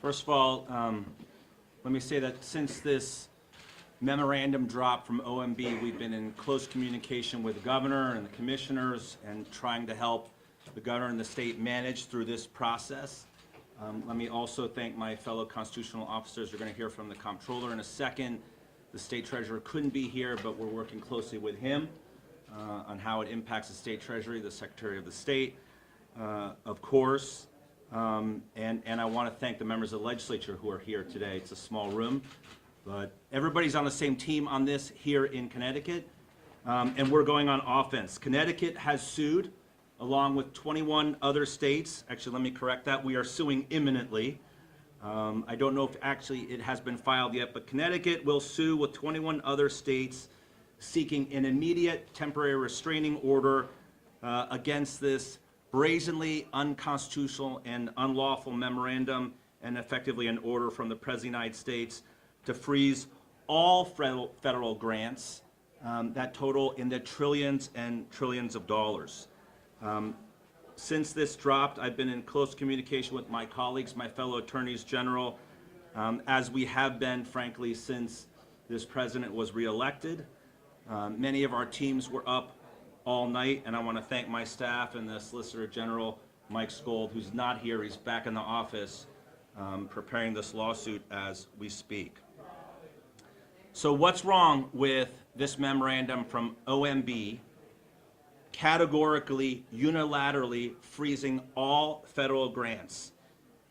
First of all, let me say that since this memorandum dropped from OMB, we've been in close communication with the governor and the commissioners and trying to help the governor and the state manage through this process. Let me also thank my fellow constitutional officers. You're going to hear from the comptroller in a second. The state treasurer couldn't be here, but we're working closely with him on how it impacts the state treasury, the secretary of the state, of course. And I want to thank the members of the legislature who are here today. It's a small room, but everybody's on the same team on this here in Connecticut, and we're going on offense. Connecticut has sued along with 21 other states. Actually, let me correct that. We are suing imminently. I don't know if actually it has been filed yet, but Connecticut will sue with 21 other states seeking an immediate temporary restraining order against this brazenly unconstitutional and unlawful memorandum, and effectively an order from the President of the United States to freeze all federal grants that total in the trillions and trillions of dollars. Since this dropped, I've been in close communication with my colleagues, my fellow attorneys general, as we have been, frankly, since this president was reelected. Many of our teams were up all night, and I want to thank my staff and the Solicitor General, Mike Skold, who's not here. He's back in the office preparing this lawsuit as we speak. So what's wrong with this memorandum from OMB categorically, unilaterally freezing all federal grants?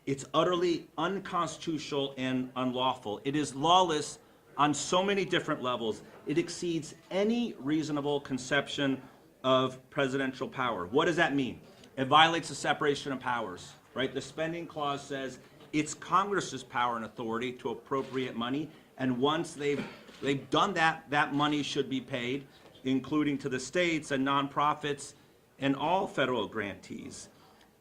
It's utterly unconstitutional and unlawful. It is lawless on so many different levels. It exceeds any reasonable conception of presidential power. What does that mean? It violates the separation of powers, right? The spending clause says it's Congress's power and authority to appropriate money, and once they've done that, that money should be paid, including to the states and nonprofits and all federal grantees.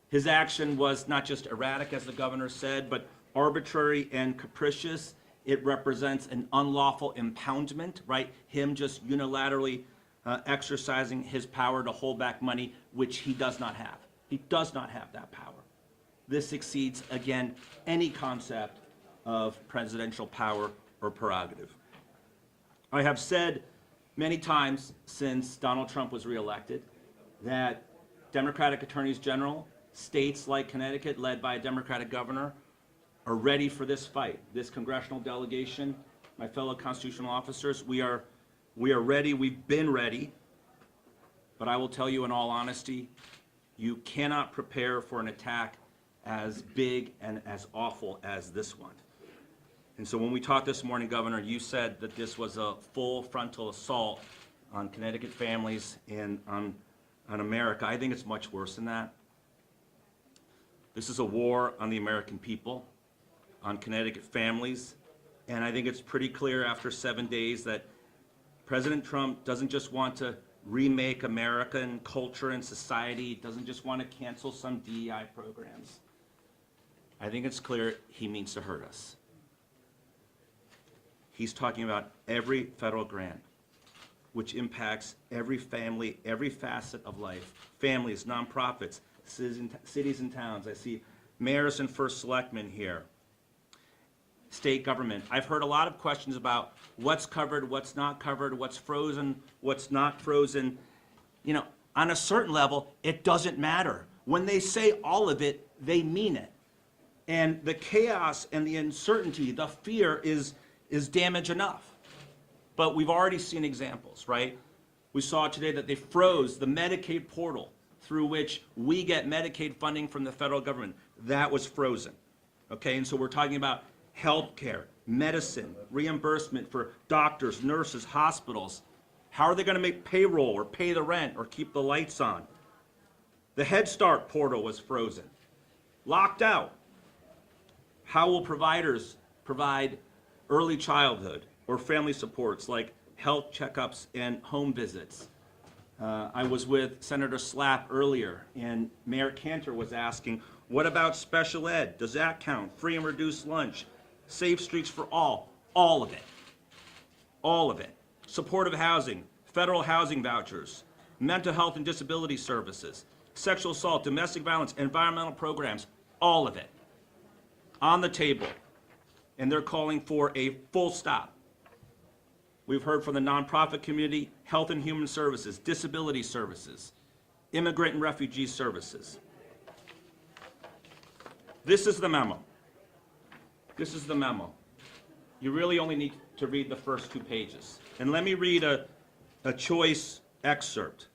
His action was not just erratic, as the governor said, but arbitrary and capricious. It represents an unlawful impoundment, right? Him just unilaterally exercising his power to hold back money, which he does not have. He does not have that power. This exceeds, again, any concept of presidential power or prerogative. I have said many times since Donald Trump was reelected that Democratic attorneys general, states like Connecticut, led by a Democratic governor, are ready for this fight. This congressional delegation, my fellow constitutional officers, we are ready. We've been ready. But I will tell you in all honesty, you cannot prepare for an attack as big and as awful as this one. And so when we talked this morning, Governor, you said that this was a full frontal assault on Connecticut families and on America. I think it's much worse than that. This is a war on the American people, on Connecticut families, and I think it's pretty clear after 7 days that President Trump doesn't just want to remake American culture and society. He doesn't just want to cancel some DEI programs. I think it's clear he means to hurt us. He's talking about every federal grant, which impacts every family, every facet of life. Families, nonprofits, cities and towns. I see mayors and first selectmen here. State government. I've heard a lot of questions about what's covered, what's not covered, what's frozen, what's not frozen. You know, on a certain level, it doesn't matter. When they say all of it, they mean it. And the chaos and the uncertainty, the fear is damage enough. But we've already seen examples, right? We saw today that they froze the Medicaid portal through which we get Medicaid funding from the federal government. That was frozen, okay? And so we're talking about health care, medicine, reimbursement for doctors, nurses, hospitals. How are they going to make payroll or pay the rent or keep the lights on? The Head Start portal was frozen, locked out. How will providers provide early childhood or family supports like health checkups and home visits? I was with Senator Slapp earlier, and Mayor Cantor was asking, what about special ed? Does that count? Free and reduced lunch, safe streets for all of it. All of it. Supportive housing, federal housing vouchers, mental health and disability services, sexual assault, domestic violence, environmental programs, all of it. on the table, and they're calling for a full stop. We've heard from the nonprofit community, Health and Human Services, Disability Services, Immigrant and Refugee Services. This is the memo. This is the memo. You really only need to read the first 2 pages. And let me read a choice excerpt.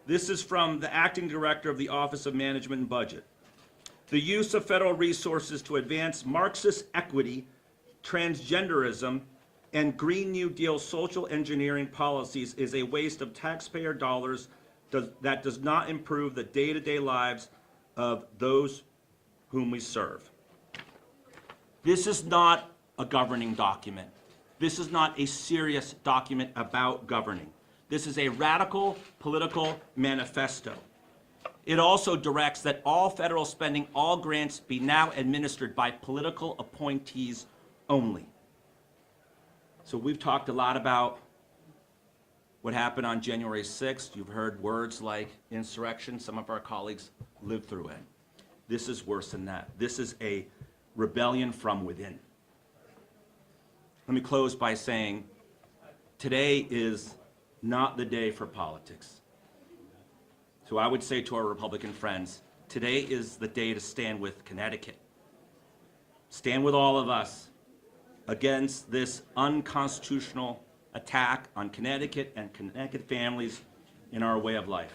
This is from the acting director of the Office of Management and Budget. The use of federal resources to advance Marxist equity, transgenderism, and Green New Deal social engineering policies is a waste of taxpayer dollars that does not improve the day-to-day lives of those whom we serve. This is not a governing document. This is not a serious document about governing. This is a radical political manifesto. It also directs that all federal spending, all grants be now administered by political appointees only. So we've talked a lot about what happened on January 6th. You've heard words like insurrection. Some of our colleagues lived through it. This is worse than that. This is a rebellion from within. Let me close by saying today is not the day for politics. So I would say to our Republican friends, today is the day to stand with Connecticut. Stand with all of us against this unconstitutional attack on Connecticut and Connecticut families in our way of life.